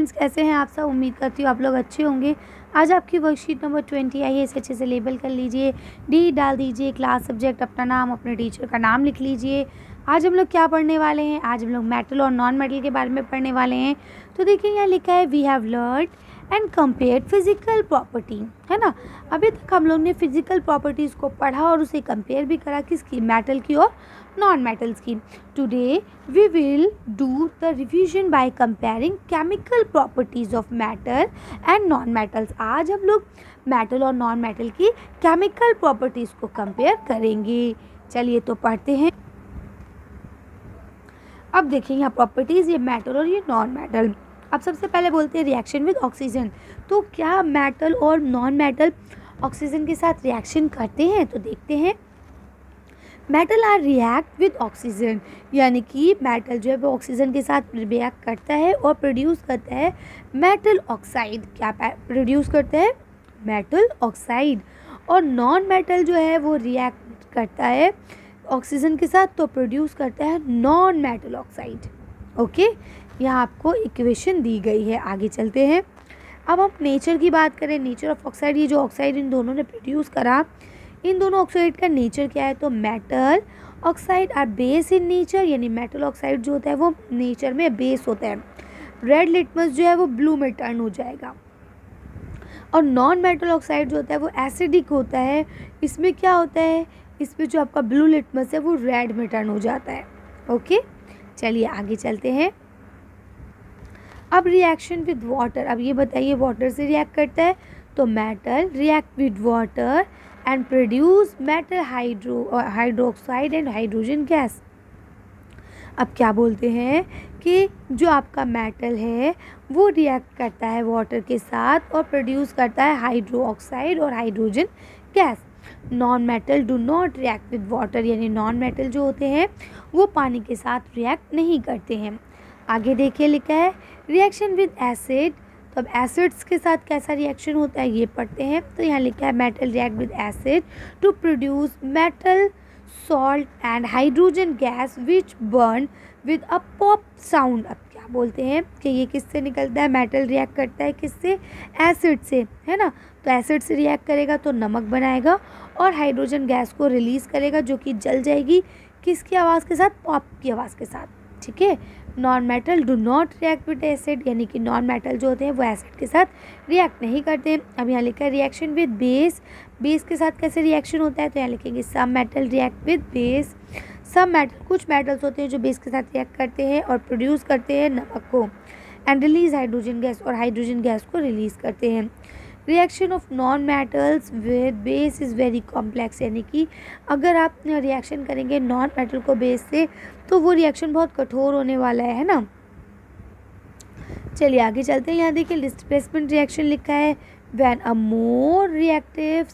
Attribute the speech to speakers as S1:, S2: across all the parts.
S1: Friends, कैसे हैं आप सब। उम्मीद करती हूँ आप लोग अच्छे होंगे। आज आपकी वर्कशीट नंबर 20 आई है, इसे अच्छे से लेबल कर लीजिए। डी डाल दीजिए, क्लास, सब्जेक्ट, अपना नाम, अपने टीचर का नाम लिख लीजिए। आज हम लोग क्या पढ़ने वाले हैं, आज हम लोग मेटल और नॉन मेटल के बारे में पढ़ने वाले हैं। तो देखिए यहाँ लिखा है we have learn and compared physical property, है ना। अभी तक हम लोग ने फिजिकल प्रॉपर्टीज़ को पढ़ा और उसे कंपेयर भी करा, किसकी, मेटल की और नॉन मेटल्स की। Today we will do the revision by comparing chemical properties of metal and non metals. आज हम लोग मेटल और नॉन मेटल की केमिकल प्रॉपर्टीज़ को कंपेयर करेंगे। चलिए तो पढ़ते हैं। अब देखिए यहाँ प्रॉपर्टीज़, ये मेटल और ये नॉन मेटल। अब सबसे पहले बोलते हैं रिएक्शन विद ऑक्सीजन। तो क्या मेटल और नॉन मेटल ऑक्सीजन के साथ रिएक्शन करते हैं, तो देखते हैं। Metal are react with oxygen, यानी कि मेटल जो है वो ऑक्सीजन के साथ रिएक्ट करता है और प्रोड्यूस करता है मेटल ऑक्साइड। क्या प्रोड्यूस करता है, मेटल ऑक्साइड। और नॉन मेटल जो है वो रिएक्ट करता है ऑक्सीजन के साथ, तो प्रोड्यूस करता है नॉन मेटल ऑक्साइड। ओके, यहाँ आपको इक्वेशन दी गई है। आगे चलते हैं। अब हम नेचर की बात करें, नेचर ऑफ ऑक्साइड। ये जो ऑक्साइड इन दोनों ने प्रोड्यूस करा, इन दोनों ऑक्साइड का नेचर क्या है, तो metal oxide are base in nature, यानी मेटल ऑक्साइड जो होता है वो नेचर में बेस होता है। रेड लिटमस जो है वो ब्लू में टर्न हो जाएगा। और नॉन मेटल ऑक्साइड जो होता है वो एसिडिक होता है। इसमें क्या होता है, इसमें जो आपका ब्लू लिटमस है वो रेड में टर्न हो जाता है। ओके, चलिए आगे चलते हैं। अब रिएक्शन विद वाटर। अब ये बताइए वाटर से रिएक्ट करता है, तो metal react with water and produce metal hydroxide and hydrogen gas. अब क्या बोलते हैं कि जो आपका मेटल है वो रिएक्ट करता है वाटर के साथ और प्रोड्यूस करता है हाइड्रो ऑक्साइड और hydrogen gas. Non metal do not react with water, यानी नॉन मेटल जो होते हैं वो पानी के साथ रिएक्ट नहीं करते हैं। आगे देखिए लिखा है रिएक्शन विद एसिड। तो अब एसिड्स के साथ कैसा रिएक्शन होता है ये पढ़ते हैं। तो यहाँ लिखा है metal react with acid to produce metal salt and hydrogen gas which burn with a pop sound. अब क्या बोलते हैं कि ये किससे निकलता है, मेटल रिएक्ट करता है किससे, एसिड से, है ना। तो एसिड से रिएक्ट करेगा तो नमक बनाएगा और हाइड्रोजन गैस को रिलीज़ करेगा जो कि जल जाएगी, किसकी आवाज़ के साथ, पॉप की आवाज़ के साथ। ठीक है। Non metal do not react with acid, यानी कि नॉन मेटल जो होते हैं वो एसिड के साथ रिएक्ट नहीं करते हैं। अब यहाँ लिखा है रिएक्शन विद बेस। बेस के साथ कैसे रिएक्शन होता है, तो यहाँ लिखेंगे some metal react with base. Some metal, कुछ मेटल्स होते हैं जो बेस के साथ रिएक्ट करते हैं और प्रोड्यूस करते हैं नमक को एंड रिलीज हाइड्रोजन गैस, और हाइड्रोजन गैस को रिलीज़ करते हैं। Reaction of non metals with base is very complex, यानी कि अगर आप रिएक्शन करेंगे नॉन मेटल को बेस से तो वो रिएक्शन बहुत कठोर होने वाला है ना। चलिए आगे चलते हैं। यहाँ देखिए डिस्प्लेसमेंट रिएक्शन लिखा है when a more reactive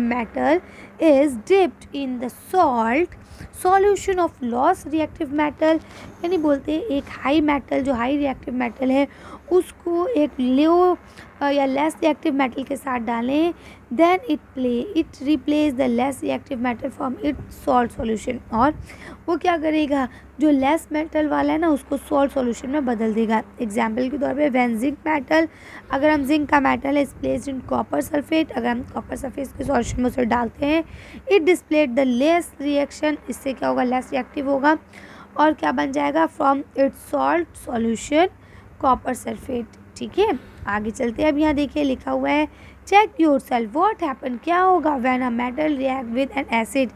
S1: metal is dipped in the salt solution of loss reactive metal, यानी बोलते हैं एक हाई मेटल, जो हाई रिएक्टिव मेटल है उसको एक लो या लेस रिएक्टिव मेटल के साथ डालें, then it replace the less reactive metal from its salt solution. और वो क्या करेगा, जो लेस मेटल वाला है ना उसको सॉल्ट सॉल्यूशन में बदल देगा। एग्जाम्पल के तौर पे व्हेन जिंक मेटल, अगर हम जिंक का मेटल है प्लेस्ड इन कॉपर सल्फेट, अगर हम कॉपर सल्फेट के सॉल्यूशन में उसे डालते हैं, it displayed the less reaction, इससे क्या होगा, लेस रिएक्टिव होगा और क्या बन जाएगा, from its salt solution copper sulphate. ठीक है, आगे चलते हैं। अब यहाँ देखिए लिखा हुआ है check yourself what happen, क्या होगा when a metal react with an acid,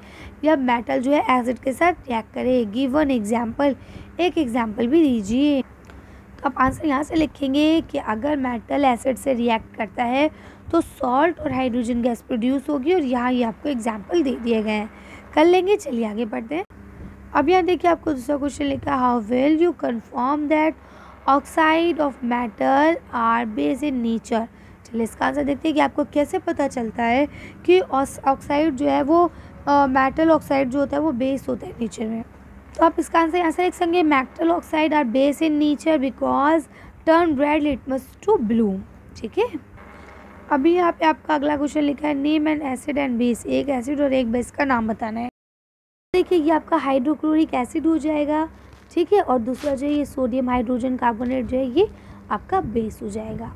S1: जब मेटल जो है एसिड के साथ रिएक्ट करे। गिव वन एग्जाम्पल, एक एग्जाम्पल भी दीजिए। तो आप आंसर यहाँ से लिखेंगे कि अगर मेटल एसिड से रिएक्ट करता है तो सॉल्ट और हाइड्रोजन गैस प्रोड्यूस होगी, और यहाँ ये आपको एग्जाम्पल दे दिए गए हैं, कर लेंगे। चलिए आगे बढ़ते हैं। अब यहाँ देखिए आपको दूसरा क्वेश्चन लिखा है how will you confirm that oxide of metal are base in nature. चलिए इसका आंसर देखते हैं कि आपको कैसे पता चलता है कि ऑक्साइड जो है वो मेटल ऑक्साइड जो होता है वो बेस होता है नेचर में। तो आप इसका आंसर यहाँ से लिख सकेंगे metal oxide are base in nature because turn red litmus to blue. ठीक है। अभी यहाँ पे आपका अगला क्वेश्चन लिखा है name N acid and base, एक एसिड और एक बेस का नाम बताना है। देखिए ये आपका हाइड्रोक्लोरिक एसिड हो जाएगा। ठीक है, और दूसरा जो है ये सोडियम हाइड्रोजन कार्बोनेट जो है ये आपका बेस हो जाएगा।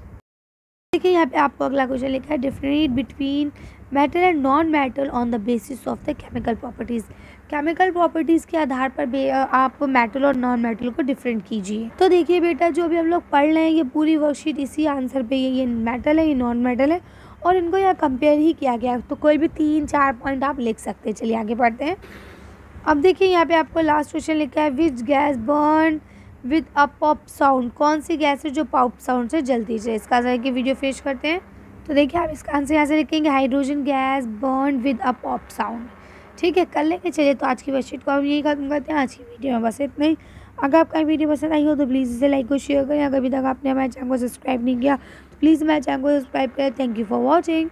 S1: देखिए यहाँ पे आपको अगला क्वेश्चन लिखा है, differentiate between metal and non metal on the basis of the chemical properties. Chemical properties के आधार पर आप मेटल और नॉन मेटल को डिफरेंट कीजिए। तो देखिए बेटा, जो भी हम लोग पढ़ रहे हैं ये पूरी वर्कशीट इसी आंसर पे है। ये मेटल है, ये नॉन मेटल है और इनको यहाँ कंपेयर ही किया गया। तो कोई भी 3-4 पॉइंट आप लिख सकते हैं। चलिए आगे बढ़ते हैं। अब देखिए यहाँ पे आपको लास्ट क्वेश्चन लिखा है, which gas burn with a pop sound. कौन सी गैस है जो पॉप साउंड से जलती है। इसका आंसर की वीडियो फिनिश करते हैं। तो देखिए आप इसका आंसर यहाँ से लिखेंगे, hydrogen gas burn with a pop sound. ठीक है, कर लेंगे। चलिए तो आज की वर्कशीट को हम यही खत्म करते हैं। आज की वीडियो में बस इतना ही। अगर आपका वीडियो पसंद आई हो तो प्लीज़ इसे लाइक और शेयर करें। अगर अभी तक आपने हमारे चैनल को सब्सक्राइब नहीं किया तो प्लीज़ हमारे चैनल को सब्सक्राइब करें। Thank you for watching.